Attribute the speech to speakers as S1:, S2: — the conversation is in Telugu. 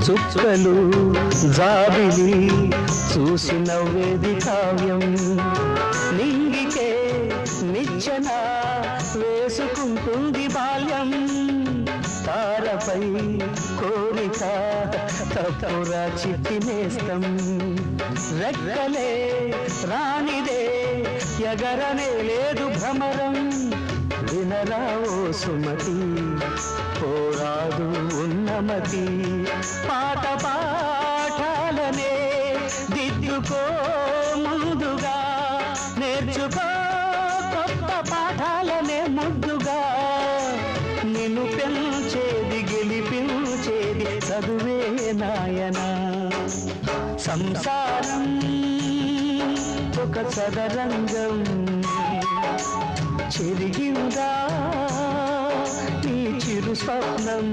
S1: చుక్కలు జాబిలి చూసి నవ్వేది కావ్యం నింగికే నిచ్చెన వేసుకుంటుంది బాల్యం తారపై కోరిక తప్పురా చిట్టినేస్తం రెక్కలే రానిదే ఎగరనే లేదు భ్రమరం వినరావో సుమతి పోరాదు ఉన్నమతి పాట పాఠాలనే దిద్దుకో ముందుగా నేర్చుకో కొత్త పాఠాలనే ముద్దుగా నిన్ను పెంచేది గెలిపించేది చదువే నాయనా సంసారం ఒక చదరంగం చెరిగిందా నీ చిరు స్వప్నం